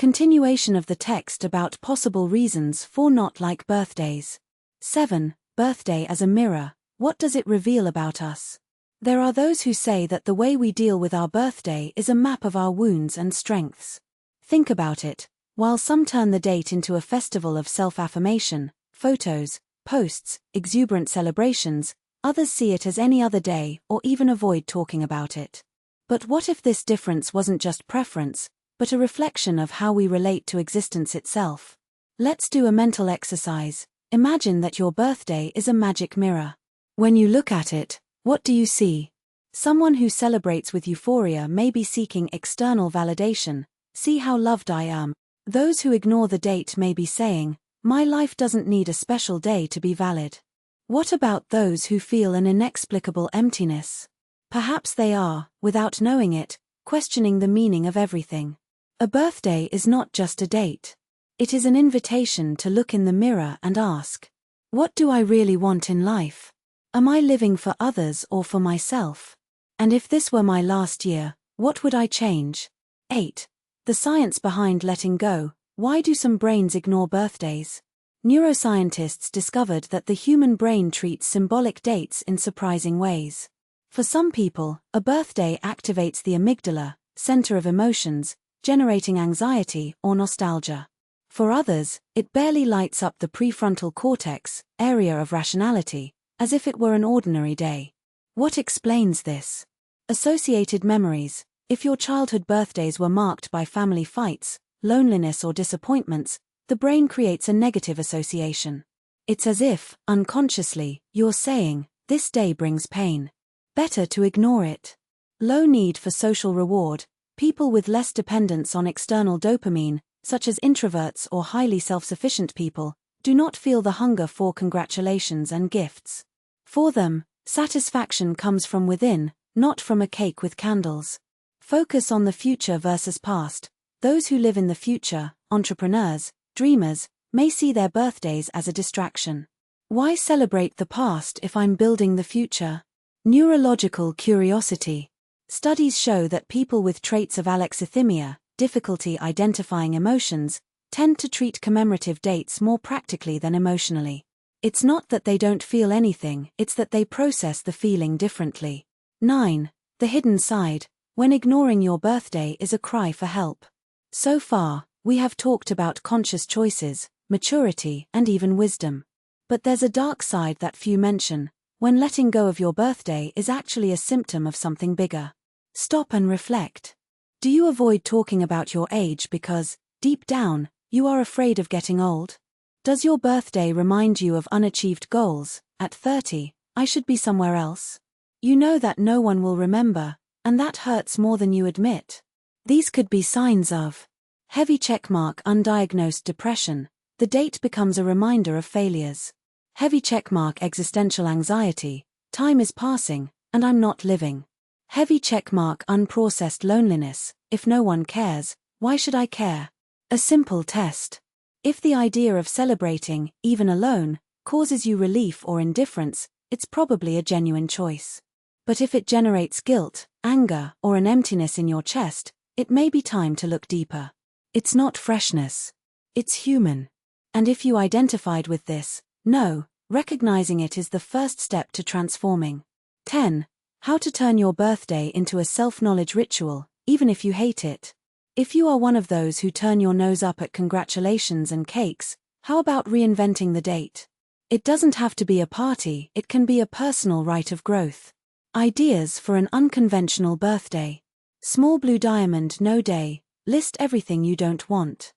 Continuation of the text about possible reasons for not like birthdays. 7. Birthday as a mirror. What does it reveal about us? There are those who say that the way we deal with our birthday is a map of our wounds and strengths. Think about it. While some turn the date into a festival of self-affirmation, photos, posts, exuberant celebrations, others see it as any other day or even avoid talking about it. But what if this difference wasn't just preference, but a reflection of how we relate to existence itself? Let's do a mental exercise. Imagine that your birthday is a magic mirror. When you look at it, what do you see? Someone who celebrates with euphoria may be seeking external validation. See how loved I am. Those who ignore the date may be saying, my life doesn't need a special day to be valid. What about those who feel an inexplicable emptiness? Perhaps they are, without knowing it, questioning the meaning of everything. A birthday is not just a date. It is an invitation to look in the mirror and ask, what do I really want in life? Am I living for others or for myself? And if this were my last year, what would I change? 8. The science behind letting go. Why do some brains ignore birthdays? Neuroscientists discovered that the human brain treats symbolic dates in surprising ways. For some people, a birthday activates the amygdala, center of emotions, generating anxiety or nostalgia. For others, it barely lights up the prefrontal cortex, area of rationality, as if it were an ordinary day. What explains this? Associated memories. If your childhood birthdays were marked by family fights, loneliness or disappointments, the brain creates a negative association. It's as if, unconsciously, you're saying, this day brings pain. Better to ignore it. Low need for social reward. People with less dependence on external dopamine, such as introverts or highly self-sufficient people, do not feel the hunger for congratulations and gifts. For them, satisfaction comes from within, not from a cake with candles. Focus on the future versus past. Those who live in the future, entrepreneurs, dreamers, may see their birthdays as a distraction. Why celebrate the past if I'm building the future? Neurological curiosity. Studies show that people with traits of alexithymia, difficulty identifying emotions, tend to treat commemorative dates more practically than emotionally. It's not that they don't feel anything, it's that they process the feeling differently. 9. The hidden side. When ignoring your birthday is a cry for help. So far, we have talked about conscious choices, maturity, and even wisdom. But there's a dark side that few mention, when letting go of your birthday is actually a symptom of something bigger. Stop and reflect. Do you avoid talking about your age because, deep down, you are afraid of getting old? Does your birthday remind you of unachieved goals? At 30, I should be somewhere else. You know that no one will remember, and that hurts more than you admit. These could be signs of heavy checkmark undiagnosed depression. The date becomes a reminder of failures. Heavy checkmark existential anxiety. Time is passing, and I'm not living. Heavy checkmark unprocessed loneliness. If no one cares, why should I care? A simple test. If the idea of celebrating, even alone, causes you relief or indifference, it's probably a genuine choice. But if it generates guilt, anger, or an emptiness in your chest, it may be time to look deeper. It's not freshness. It's human. And if you identified with this, recognizing it is the first step to transforming. 10. How to turn your birthday into a self-knowledge ritual, even if you hate it. If you are one of those who turn your nose up at congratulations and cakes, how about reinventing the date? It doesn't have to be a party, it can be a personal rite of growth. Ideas for an unconventional birthday. Small blue diamond no day. List everything you don't want.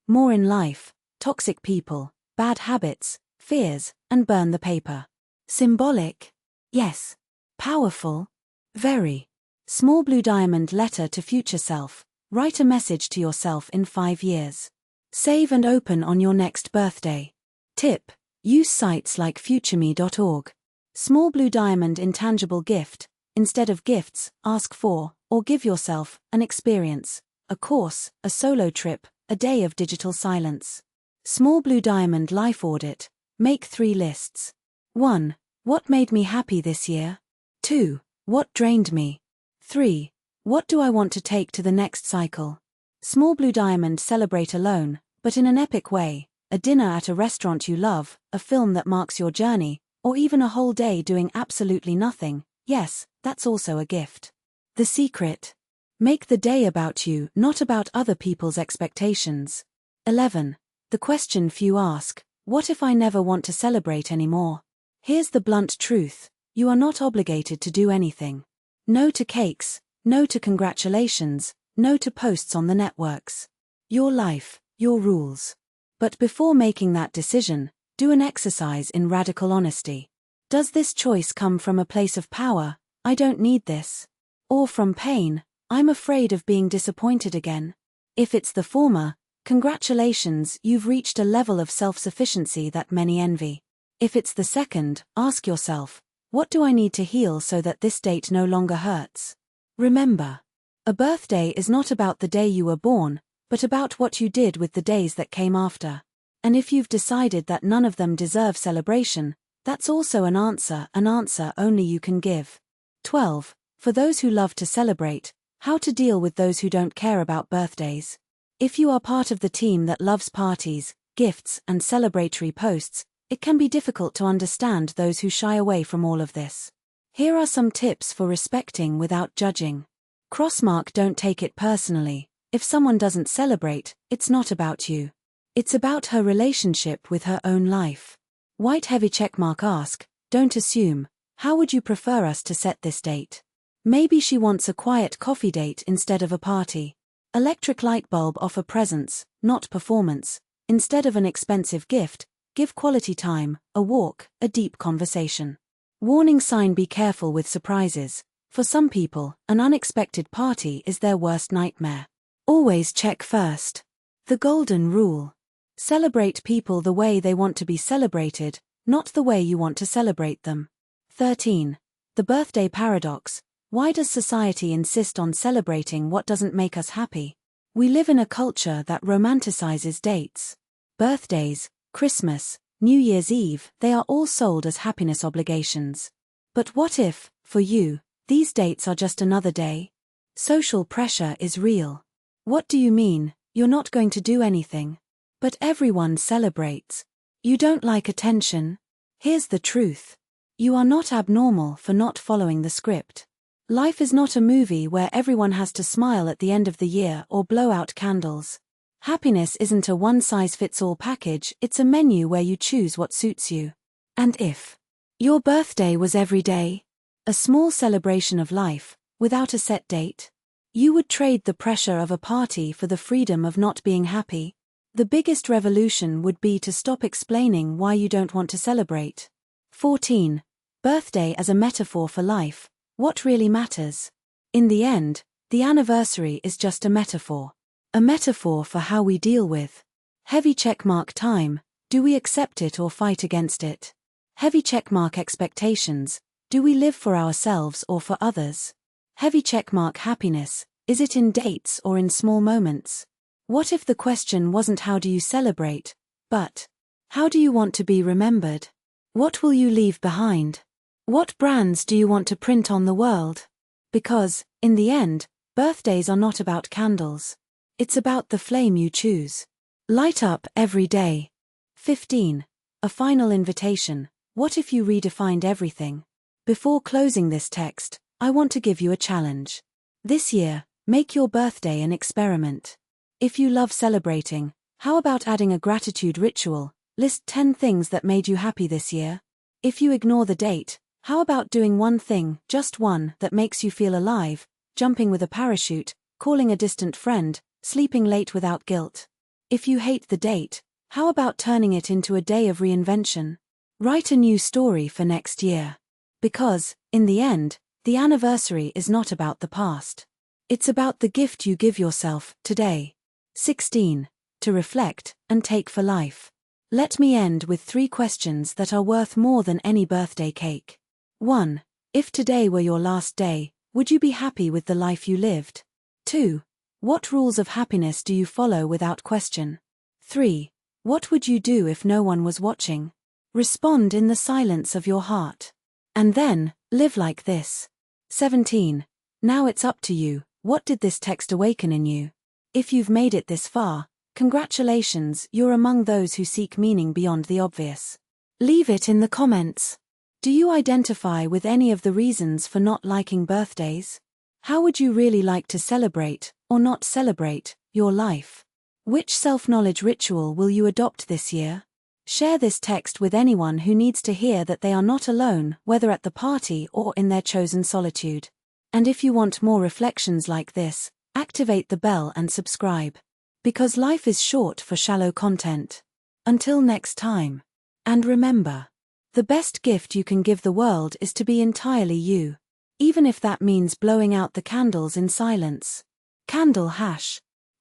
More in life, toxic people, bad habits, fears, and burn the paper. Symbolic? Yes. Powerful? Very. Small blue diamond letter to future self. Write a message to yourself in 5 years. Save and open on your next birthday. Tip: use sites like futureme.org. Small blue diamond intangible gift. Instead of gifts, ask for, or give yourself, an experience, a course, a solo trip, a day of digital silence. Small blue diamond life audit. Make 3 lists. 1. What made me happy this year? 2. What drained me? 3. What do I want to take to the next cycle? Small Blue Diamond celebrate alone, but in an epic way. A dinner at a restaurant you love, a film that marks your journey, or even a whole day doing absolutely nothing. Yes, that's also a gift. The secret. Make the day about you, not about other people's expectations. 11. The question few ask, what if I never want to celebrate anymore? Here's the blunt truth. You are not obligated to do anything. No to cakes, no to congratulations, no to posts on the networks. Your life, your rules. But before making that decision, do an exercise in radical honesty. Does this choice come from a place of power, I don't need this? Or from pain, I'm afraid of being disappointed again? If it's the former, congratulations, you've reached a level of self-sufficiency that many envy. If it's the second, ask yourself, what do I need to heal so that this date no longer hurts? Remember, a birthday is not about the day you were born, but about what you did with the days that came after. And if you've decided that none of them deserve celebration, that's also an answer only you can give. 12. For those who love to celebrate, how to deal with those who don't care about birthdays. If you are part of the team that loves parties, gifts, and celebratory posts, it can be difficult to understand those who shy away from all of this. Here are some tips for respecting without judging. Crossmark, don't take it personally. If someone doesn't celebrate, it's not about you. It's about her relationship with her own life. White heavy checkmark, ask, don't assume, how would you prefer us to set this date? Maybe she wants a quiet coffee date instead of a party. Electric light bulb, offer presence, not performance. Instead of an expensive gift, give quality time, a walk, a deep conversation. Warning sign, be careful with surprises. For some people, an unexpected party is their worst nightmare. Always check first. The golden rule. Celebrate people the way they want to be celebrated, not the way you want to celebrate them. 13. The birthday paradox. Why does society insist on celebrating what doesn't make us happy? We live in a culture that romanticizes dates. Birthdays, Christmas, New Year's Eve, they are all sold as happiness obligations. But what if, for you, these dates are just another day? Social pressure is real. What do you mean, you're not going to do anything? But everyone celebrates. You don't like attention? Here's the truth. You are not abnormal for not following the script. Life is not a movie where everyone has to smile at the end of the year or blow out candles. Happiness isn't a one-size-fits-all package, it's a menu where you choose what suits you. And if your birthday was every day, a small celebration of life, without a set date, you would trade the pressure of a party for the freedom of not being happy. The biggest revolution would be to stop explaining why you don't want to celebrate. 14. Birthday as a metaphor for life. What really matters? In the end, the anniversary is just a metaphor. A metaphor for how we deal with heavy checkmark time. Do we accept it or fight against it? Heavy checkmark expectations. Do we live for ourselves or for others? Heavy checkmark happiness. Is it in dates or in small moments? What if the question wasn't how do you celebrate, but how do you want to be remembered? What will you leave behind? What brands do you want to print on the world? Because, in the end, birthdays are not about candles. It's about the flame you choose. Light up every day. 15. A final invitation. What if you redefined everything? Before closing this text, I want to give you a challenge. This year, make your birthday an experiment. If you love celebrating, how about adding a gratitude ritual? List 10 things that made you happy this year. If you ignore the date, how about doing one thing, just one, that makes you feel alive? Jumping with a parachute, calling a distant friend, sleeping late without guilt. If you hate the date, how about turning it into a day of reinvention? Write a new story for next year. Because, in the end, the anniversary is not about the past. It's about the gift you give yourself today. 16. To reflect and take for life. Let me end with 3 questions that are worth more than any birthday cake. 1. If today were your last day, would you be happy with the life you lived? 2. What rules of happiness do you follow without question? 3. What would you do if no one was watching? Respond in the silence of your heart. And then, live like this. 17. Now it's up to you. What did this text awaken in you? If you've made it this far, congratulations, you're among those who seek meaning beyond the obvious. Leave it in the comments. Do you identify with any of the reasons for not liking birthdays? How would you really like to celebrate, or not celebrate, your life? Which self-knowledge ritual will you adopt this year? Share this text with anyone who needs to hear that they are not alone, whether at the party or in their chosen solitude. And if you want more reflections like this, activate the bell and subscribe. Because life is short for shallow content. Until next time. And remember, the best gift you can give the world is to be entirely you. Even if that means blowing out the candles in silence. Candle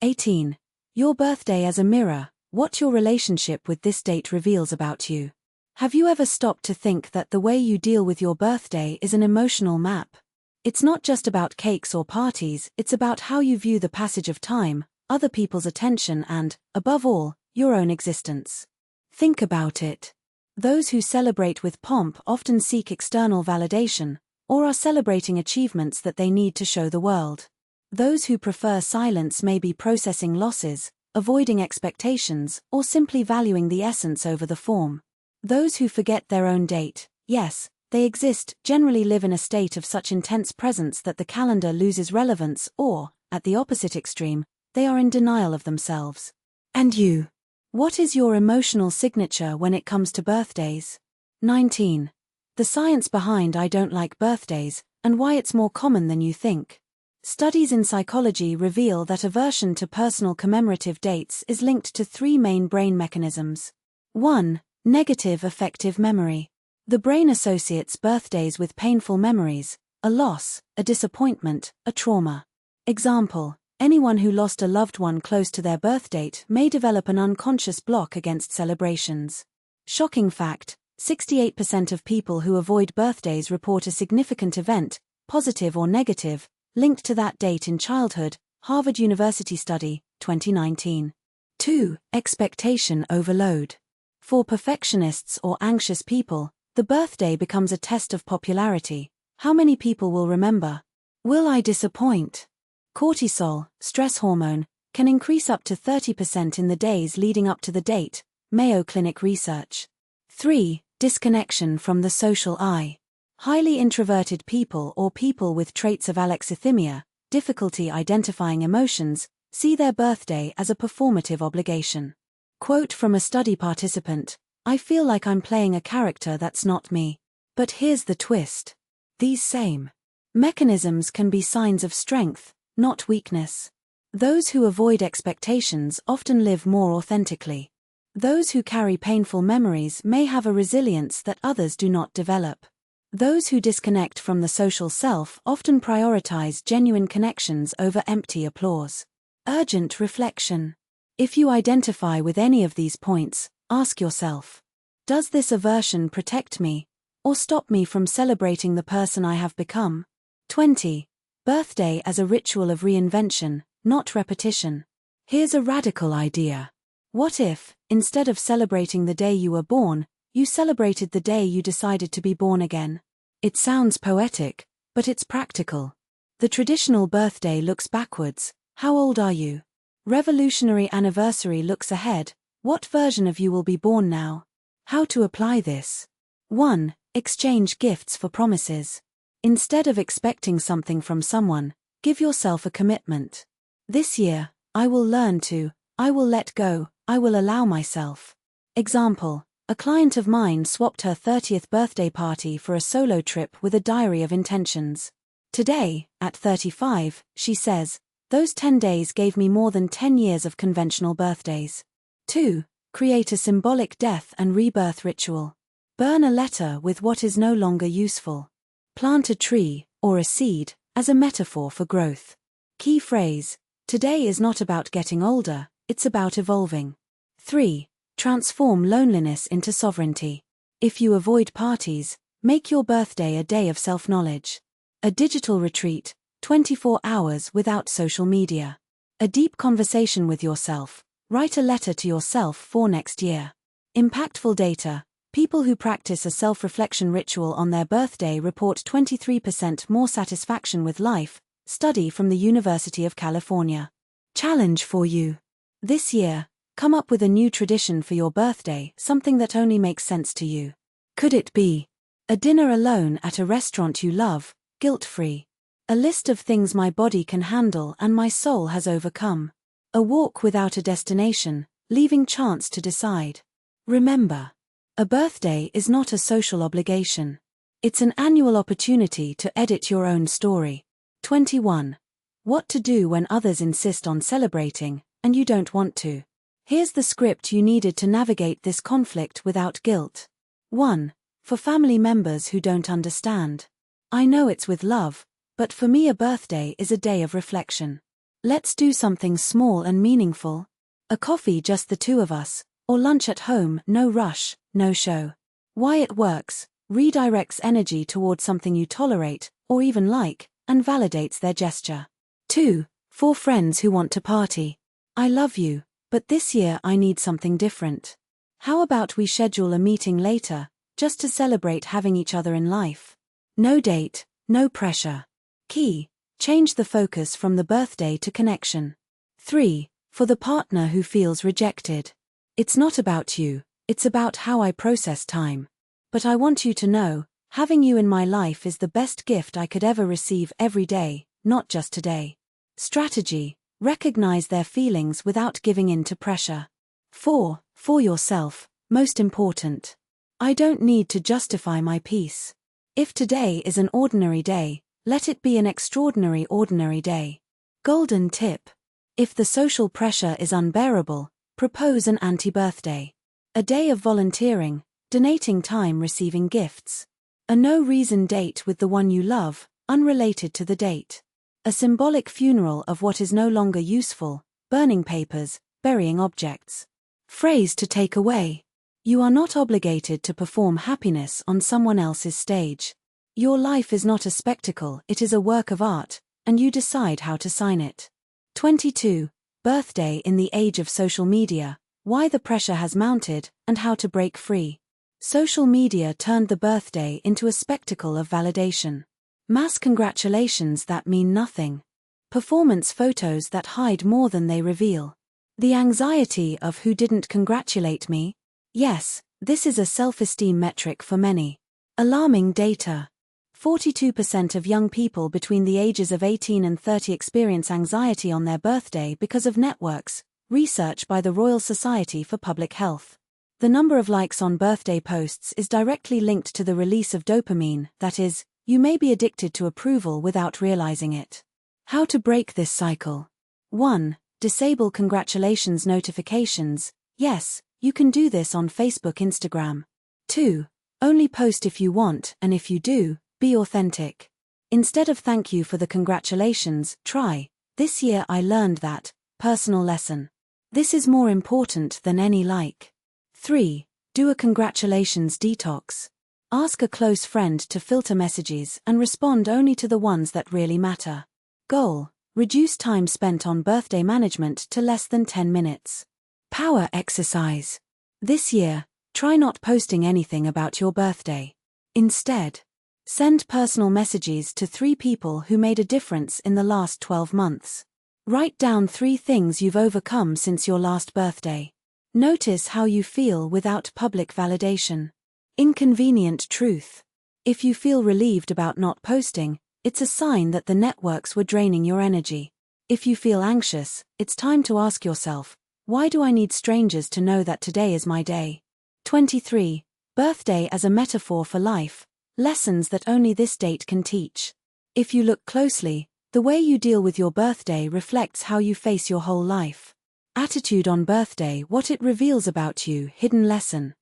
#18. Your birthday as a mirror, what your relationship with this date reveals about you. Have you ever stopped to think that the way you deal with your birthday is an emotional map? It's not just about cakes or parties, it's about how you view the passage of time, other people's attention and, above all, your own existence. Think about it. Those who celebrate with pomp often seek external validation, or are celebrating achievements that they need to show the world. Those who prefer silence may be processing losses, avoiding expectations, or simply valuing the essence over the form. Those who forget their own date, yes, they exist, generally live in a state of such intense presence that the calendar loses relevance or, at the opposite extreme, they are in denial of themselves. And you? What is your emotional signature when it comes to birthdays? 19. The science behind I don't like birthdays, and why it's more common than you think. Studies in psychology reveal that aversion to personal commemorative dates is linked to three main brain mechanisms. 1. Negative affective memory. The brain associates birthdays with painful memories, a loss, a disappointment, a trauma. Example: anyone who lost a loved one close to their birth date may develop an unconscious block against celebrations. Shocking fact: 68% of people who avoid birthdays report a significant event, positive or negative, linked to that date in childhood, Harvard University study, 2019. 2. Expectation overload. For perfectionists or anxious people, the birthday becomes a test of popularity. How many people will remember? Will I disappoint? Cortisol, stress hormone, can increase up to 30% in the days leading up to the date, Mayo Clinic research. 3. Disconnection from the social eye. Highly introverted people or people with traits of alexithymia, difficulty identifying emotions, see their birthday as a performative obligation. Quote from a study participant: I feel like I'm playing a character that's not me. But here's the twist. These same mechanisms can be signs of strength, not weakness. Those who avoid expectations often live more authentically. Those who carry painful memories may have a resilience that others do not develop. Those who disconnect from the social self often prioritize genuine connections over empty applause. Urgent reflection. If you identify with any of these points, ask yourself: does this aversion protect me, or stop me from celebrating the person I have become? 20. Birthday as a ritual of reinvention, not repetition. Here's a radical idea. What if, instead of celebrating the day you were born, you celebrated the day you decided to be born again? It sounds poetic, but it's practical. The traditional birthday looks backwards. How old are you? Revolutionary anniversary looks ahead. What version of you will be born now? How to apply this? 1. Exchange gifts for promises. Instead of expecting something from someone, give yourself a commitment. This year, I will learn to, I will let go, I will allow myself. Example: a client of mine swapped her 30th birthday party for a solo trip with a diary of intentions. Today, at 35, she says, those 10 days gave me more than 10 years of conventional birthdays. 2. Create a symbolic death and rebirth ritual. Burn a letter with what is no longer useful. Plant a tree, or a seed, as a metaphor for growth. Key phrase: today is not about getting older, it's about evolving. 3. Transform loneliness into sovereignty. If you avoid parties, make your birthday a day of self-knowledge. A digital retreat, 24 hours without social media. A deep conversation with yourself. Write a letter to yourself for next year. Impactful data: people who practice a self-reflection ritual on their birthday report 23% more satisfaction with life, study from the University of California. Challenge for you. This year, come up with a new tradition for your birthday, something that only makes sense to you. Could it be a dinner alone at a restaurant you love, guilt-free? A list of things my body can handle and my soul has overcome. A walk without a destination, leaving chance to decide. Remember, a birthday is not a social obligation. It's an annual opportunity to edit your own story. 21. What to do when others insist on celebrating, and you don't want to. Here's the script you needed to navigate this conflict without guilt. 1. For family members who don't understand. I know it's with love, but for me a birthday is a day of reflection. Let's do something small and meaningful. A coffee, just the two of us, or lunch at home, no rush, no show. Why it works: redirects energy towards something you tolerate, or even like, and validates their gesture. 2. For friends who want to party. I love you, but this year I need something different. How about we schedule a meeting later, just to celebrate having each other in life? No date, no pressure. Key: change the focus from the birthday to connection. 3. For the partner who feels rejected. It's not about you, it's about how I process time. But I want you to know, having you in my life is the best gift I could ever receive every day, not just today. Strategy: recognize their feelings without giving in to pressure. 4. For yourself, most important. I don't need to justify my peace. If today is an ordinary day, let it be an extraordinary ordinary day. Golden tip: if the social pressure is unbearable, propose an anti-birthday. A day of volunteering, donating time, receiving gifts. A no-reason date with the one you love, unrelated to the date. A symbolic funeral of what is no longer useful, burning papers, burying objects. Phrase to take away: you are not obligated to perform happiness on someone else's stage. Your life is not a spectacle, it is a work of art, and you decide how to sign it. 22. Birthday in the age of social media: why the pressure has mounted, and how to break free. Social media turned the birthday into a spectacle of validation. Mass congratulations that mean nothing. Performance photos that hide more than they reveal. The anxiety of who didn't congratulate me? Yes, this is a self-esteem metric for many. Alarming data. 42% of young people between the ages of 18 and 30 experience anxiety on their birthday because of networks, research by the Royal Society for Public Health. The number of likes on birthday posts is directly linked to the release of dopamine, that is, you may be addicted to approval without realizing it. How to break this cycle? 1. Disable congratulations notifications. Yes, you can do this on Facebook, Instagram. 2. Only post if you want, and if you do, be authentic. Instead of thank you for the congratulations, try, this year I learned that, personal lesson. This is more important than any like. 3. Do a congratulations detox. Ask a close friend to filter messages and respond only to the ones that really matter. Goal: reduce time spent on birthday management to less than 10 minutes. Power exercise. This year, try not posting anything about your birthday. Instead, send personal messages to 3 people who made a difference in the last 12 months. Write down 3 things you've overcome since your last birthday. Notice how you feel without public validation. Inconvenient truth. If you feel relieved about not posting, it's a sign that the networks were draining your energy. If you feel anxious, it's time to ask yourself, why do I need strangers to know that today is my day? 23. Birthday as a metaphor for life. Lessons that only this date can teach. If you look closely, the way you deal with your birthday reflects how you face your whole life. Attitude on birthday: what it reveals about you. Hidden lesson.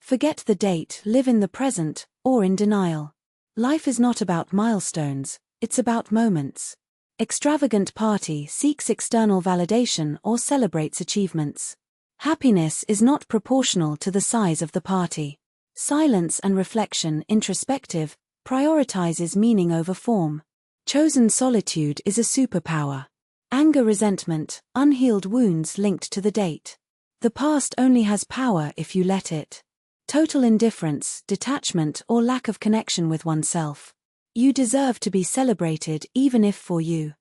Forget the date, live in the present, or in denial. Life is not about milestones, it's about moments. Extravagant party seeks external validation or celebrates achievements. Happiness is not proportional to the size of the party. Silence and reflection, introspective, prioritizes meaning over form. Chosen solitude is a superpower. Anger, resentment, unhealed wounds linked to the date. The past only has power if you let it. Total indifference, detachment, or lack of connection with oneself. You deserve to be celebrated even if for you.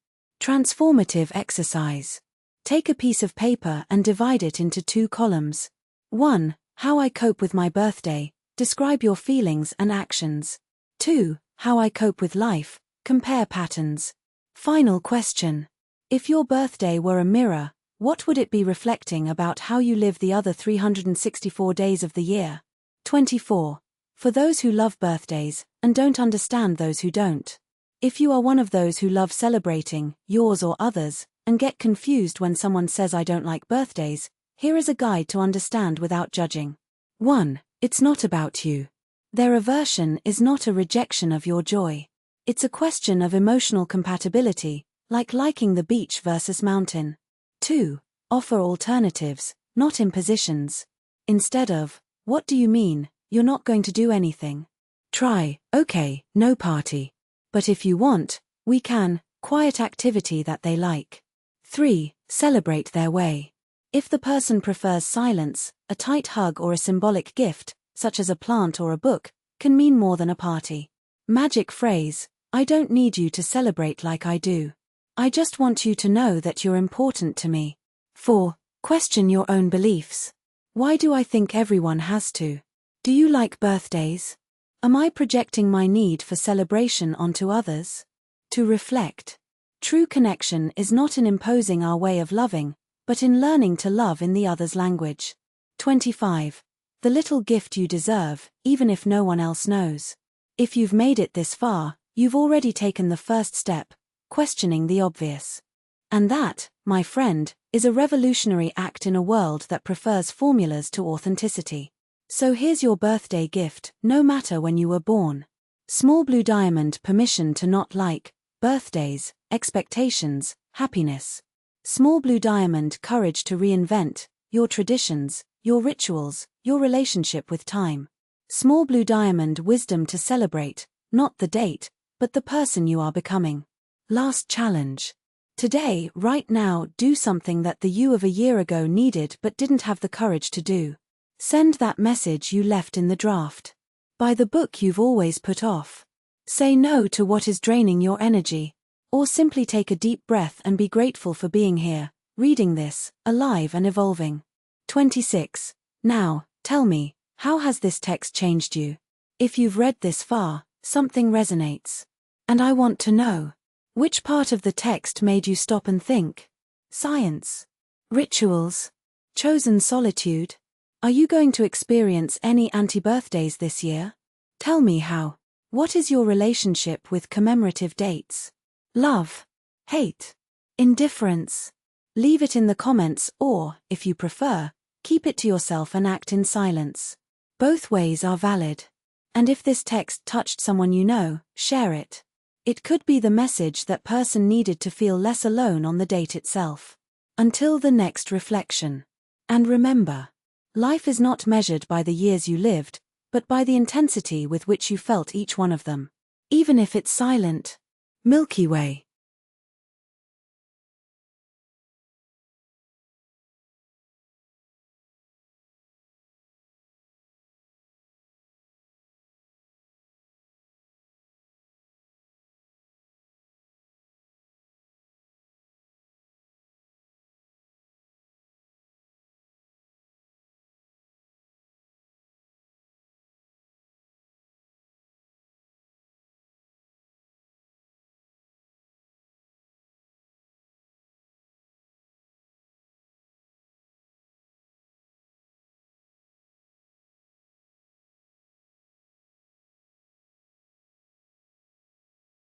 Transformative exercise. Take a piece of paper and divide it into 2 columns. 1. How I cope with my birthday. Describe your feelings and actions. 2. How I cope with life. Compare patterns. Final question. If your birthday were a mirror, what would it be reflecting about how you live the other 364 days of the year? 24. For those who love birthdays, and don't understand those who don't. If you are one of those who love celebrating, yours or others, and get confused when someone says I don't like birthdays, here is a guide to understand without judging. 1. It's not about you. Their aversion is not a rejection of your joy. It's a question of emotional compatibility, like liking the beach versus mountain. 2. Offer alternatives, not impositions. Instead of, what do you mean, you're not going to do anything? Try, okay, no party. But if you want, we can, quiet activity that they like. 3. Celebrate their way. If the person prefers silence, a tight hug or a symbolic gift, such as a plant or a book, can mean more than a party. Magic phrase, I don't need you to celebrate like I do. I just want you to know that you're important to me. 4. Question your own beliefs. Why do I think everyone has to? Do you like birthdays? Am I projecting my need for celebration onto others? To reflect. True connection is not in imposing our way of loving, but in learning to love in the other's language. 25. The little gift you deserve, even if no one else knows. If you've made it this far, you've already taken the first step, questioning the obvious. And that, my friend, is a revolutionary act in a world that prefers formulas to authenticity. So here's your birthday gift, no matter when you were born. Small blue diamond permission to not like birthdays, expectations, happiness. Small blue diamond courage to reinvent your traditions, your rituals, your relationship with time. Small blue diamond wisdom to celebrate, not the date, but the person you are becoming. Last challenge. Today, right now, do something that the you of a year ago needed but didn't have the courage to do. Send that message you left in the draft. Buy the book you've always put off. Say no to what is draining your energy. Or simply take a deep breath and be grateful for being here, reading this, alive and evolving. 26. Now, tell me, how has this text changed you? If you've read this far, something resonates. And I want to know. Which part of the text made you stop and think? Science? Rituals? Chosen solitude? Are you going to experience any anti-birthdays this year? Tell me how. What is your relationship with commemorative dates? Love? Hate? Indifference? Leave it in the comments or, if you prefer, keep it to yourself and act in silence. Both ways are valid. And if this text touched someone you know, share it. It could be the message that person needed to feel less alone on the date itself. Until the next reflection. And remember, life is not measured by the years you lived, but by the intensity with which you felt each one of them. Even if it's silent. Milky Way.